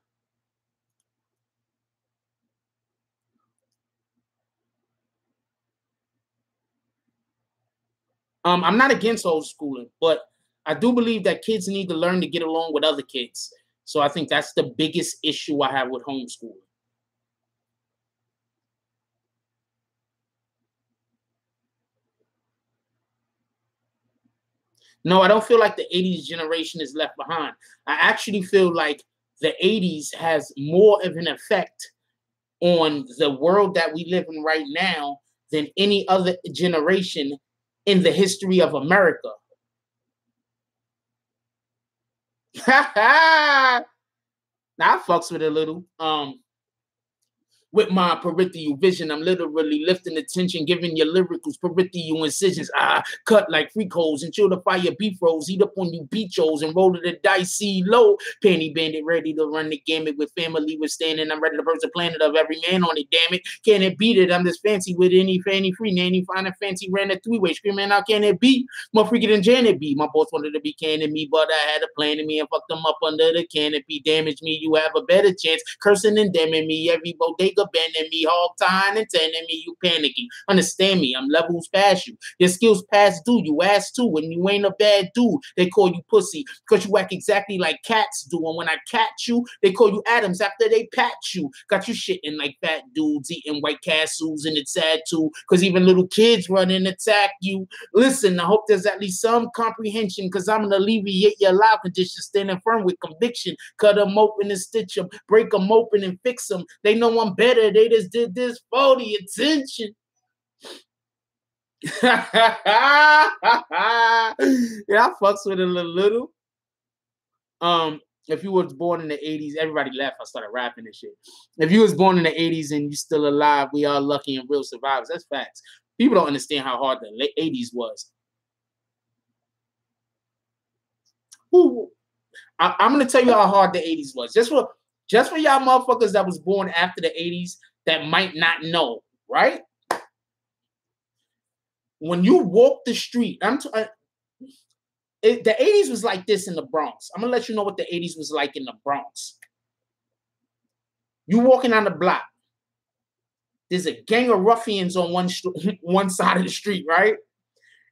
not against homeschooling, but I do believe that kids need to learn to get along with other kids. So I think that's the biggest issue I have with homeschooling. No, I don't feel like the 80s generation is left behind. I actually feel like the 80s has more of an effect on the world that we live in right now than any other generation in the history of America. Now I fucks with it a little. With my peripheral vision, I'm literally lifting the tension, giving your lyricals peripheral incisions. Cut like freak holes, ensure the fire beef rolls, heat up on you beachos and roll to the dice, see low. Panty bandit ready to run the gamut with family withstanding. I'm ready to burst the planet of every man on it, damn it. Can it beat it? I'm just fancy with any fanny free nanny. Find a fancy ran a three-way screaming out, can it be? More freaky than Janet be. My boss wanted to be canning me, but I had a plan in me and fucked them up under the canopy. Damage me, you have a better chance. Cursing and damning me, every bodega bending me, hog tying and tending me, you panicking. Understand me, I'm levels past you. Your skills past due, you ass too. When you ain't a bad dude, they call you pussy because you act exactly like cats do. And when I catch you, they call you Adams after they pat you. Got you shitting like fat dudes eating White Castles, and it's sad too because even little kids run and attack you. Listen, I hope there's at least some comprehension because I'm gonna alleviate your life condition, standing firm with conviction. Cut them open and stitch them, break them open and fix them. They know I'm better. They just did this for the attention. Yeah, I fucks with it a little. If you was born in the 80s, everybody left. I started rapping and shit. If you was born in the 80s and you still alive, we are lucky and real survivors. That's facts. People don't understand how hard the late 80s was. Ooh, I'm gonna tell you how hard the 80s was. Just for y'all motherfuckers that was born after the 80s that might not know, right? When you walk the street, the 80s was like this in the Bronx. I'm gonna let you know what the 80s was like in the Bronx. You walking on the block. There's a gang of ruffians on one side of the street, right?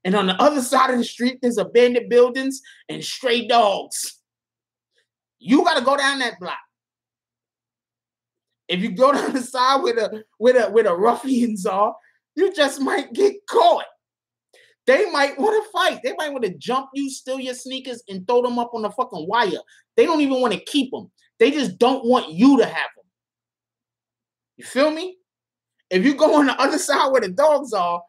And on the other side of the street, there's abandoned buildings and stray dogs. You gotta go down that block. If you go down the side where the ruffians are, you just might get caught. They might want to fight. They might want to jump you, steal your sneakers, and throw them up on the fucking wire. They don't even want to keep them. They just don't want you to have them. You feel me? If you go on the other side where the dogs are,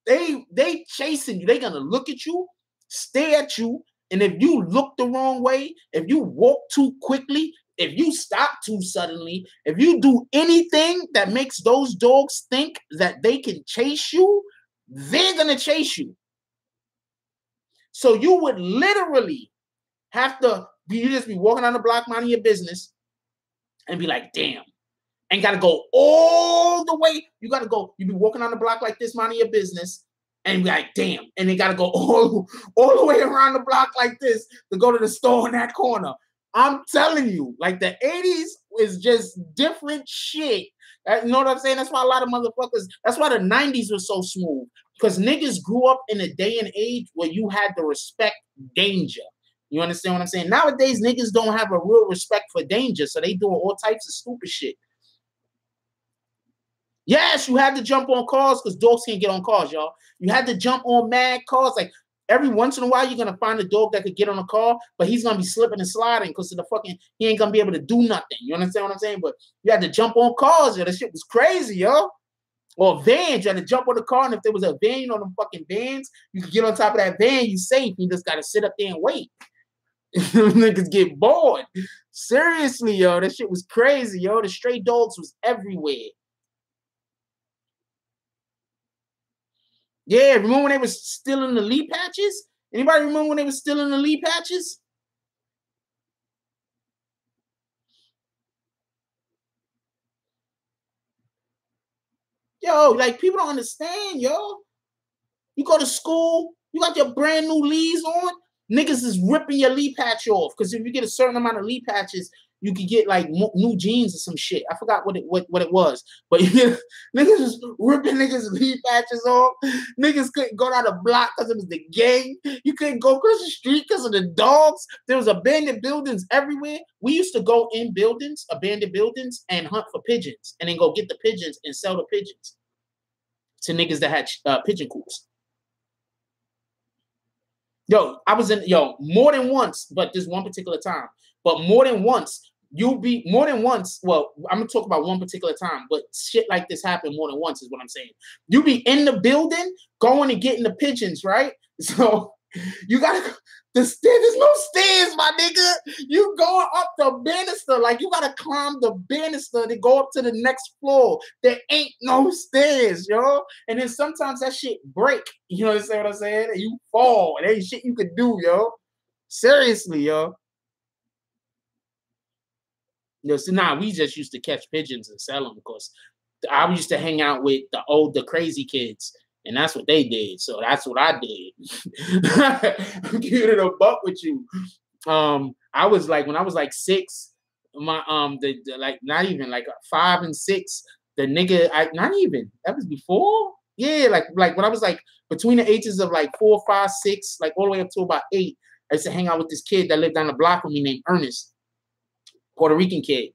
they chasing you. They're gonna look at you, stare at you, and if you look the wrong way, if you walk too quickly, if you stop too suddenly, if you do anything that makes those dogs think that they can chase you, they're going to chase you. So you would literally have to you just be walking on the block, minding your business, and be like, damn. And got to go all the way. You got to go. You be walking on the block like this, minding your business, and be like, damn. And they got to go all the way around the block like this to go to the store in that corner. I'm telling you, like the 80s is just different shit. You know what I'm saying? That's why a lot of motherfuckers, that's why the 90s was so smooth. Because niggas grew up in a day and age where you had to respect danger. You understand what I'm saying? Nowadays, niggas don't have a real respect for danger, so they doing all types of stupid shit. Yes, you had to jump on cars because dogs can't get on cars, y'all. You had to jump on mad cars. Like every once in a while, you're gonna find a dog that could get on a car, but he's gonna be slipping and sliding because of the fucking he ain't gonna be able to do nothing. You understand what I'm saying? But you had to jump on cars, yo. That shit was crazy, yo. Or vans, you had to jump on the car, and if there was a van on them fucking vans, you could get on top of that van, you safe. You just gotta sit up there and wait. Niggas get bored. Seriously, yo, that shit was crazy, yo. The stray dogs was everywhere. Yeah, remember when they was stealing the leaf patches? Anybody remember when they was stealing the leaf patches? Yo, like people don't understand, yo. You go to school, you got your brand new leaves on, niggas is ripping your leaf patch off. Because if you get a certain amount of leaf patches, you could get like new jeans or some shit. I forgot what it was, but niggas was ripping niggas' leaf patches off. Niggas couldn't go down the block because it was the gang. You couldn't go across the street because of the dogs. There was abandoned buildings everywhere. We used to go in buildings, abandoned buildings, and hunt for pigeons, and then go get the pigeons and sell the pigeons to niggas that had pigeon coops. Yo, I was in more than once, but this one particular time. But more than once, more than once. Well, I'm gonna talk about one particular time, but shit like this happened more than once, is what I'm saying. You be in the building going and getting the pigeons, right? So you gotta there's no stairs, my nigga. You going up the banister, like you gotta climb the banister to go up to the next floor. There ain't no stairs, yo. And then sometimes that shit break. You know what I'm saying? And you fall. And ain't shit you could do, yo. Seriously, yo. You know, so we just used to catch pigeons and sell them because I used to hang out with the crazy kids. And that's what they did. So that's what I did. I'm keeping it a buck with you. I was like, when I was like 6, my like not even like 5 and 6, the nigga, not even, that was before. Yeah, like when I was like between the ages of like 4, 5, 6, like all the way up to about 8, I used to hang out with this kid that lived down the block with me named Ernest, Puerto Rican kid.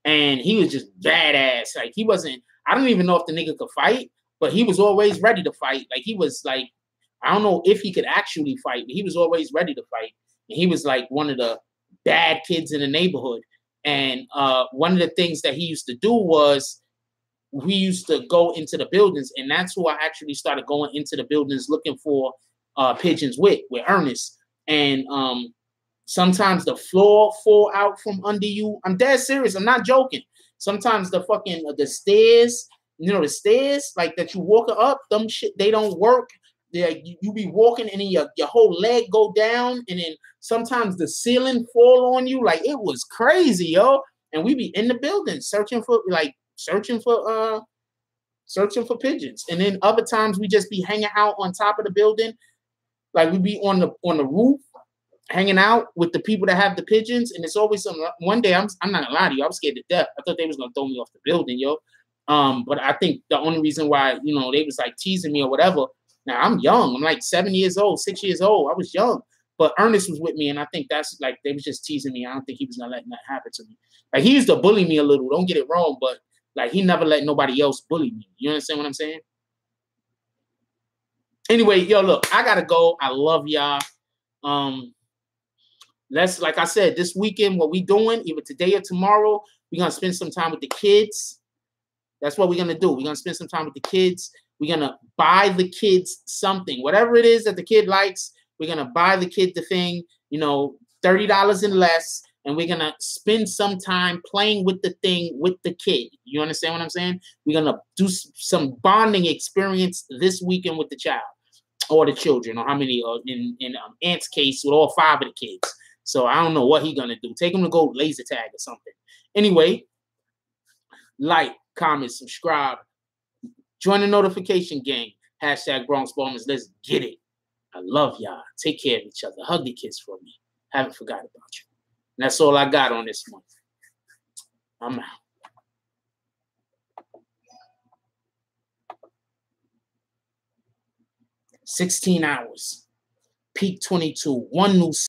And he was just badass. Like he wasn't, I don't even know if the nigga could fight, but he was always ready to fight. Like he was like, I don't know if he could actually fight, but he was always ready to fight. And he was like one of the bad kids in the neighborhood. And one of the things that he used to do was we used to go into the buildings, and that's who I actually started going into the buildings looking for pigeons with Ernest. And sometimes the floor fall out from under you. I'm dead serious. I'm not joking. Sometimes the fucking the stairs, the stairs like that you walk up, them shit, they don't work. You be walking and then your whole leg go down, and then sometimes the ceiling fall on you. Like it was crazy, yo. And we be in the building searching for pigeons. And then other times we just be hanging out on top of the building. Like we be on the roof hanging out with the people that have the pigeons. And it's always something. One day, I'm not gonna lie to you, I was scared to death. I thought they was gonna throw me off the building, yo. But I think the only reason why, they was like teasing me or whatever. Now I'm young. I'm like 7 years old, 6 years old. I was young. But Ernest was with me, and I think that's like they was just teasing me. I don't think he was gonna let that happen to me. Like he used to bully me a little. Don't get it wrong, but like he never let nobody else bully me. You understand what I'm saying? Anyway, yo, look, I gotta go. I love y'all. Let's, like I said, this weekend, what we doing, either today or tomorrow, we're gonna spend some time with the kids. That's what we're gonna do. We're gonna spend some time with the kids. We're gonna buy the kids something, whatever it is that the kid likes. We're gonna buy the kid the thing, $30 and less, and we're gonna spend some time playing with the thing with the kid. You understand what I'm saying? We're gonna do some bonding experience this weekend with the child or the children, or how many, in Ant's case, with all 5 of the kids. So I don't know what he's gonna do. Take him to go laser tag or something. Anyway, like, comment, subscribe, join the notification gang. # Bronx Bombers. Let's get it. I love y'all. Take care of each other. Hug the kids for me. Haven't forgot about you. And that's all I got on this one. I'm out. 16 hours. Peak 22. One new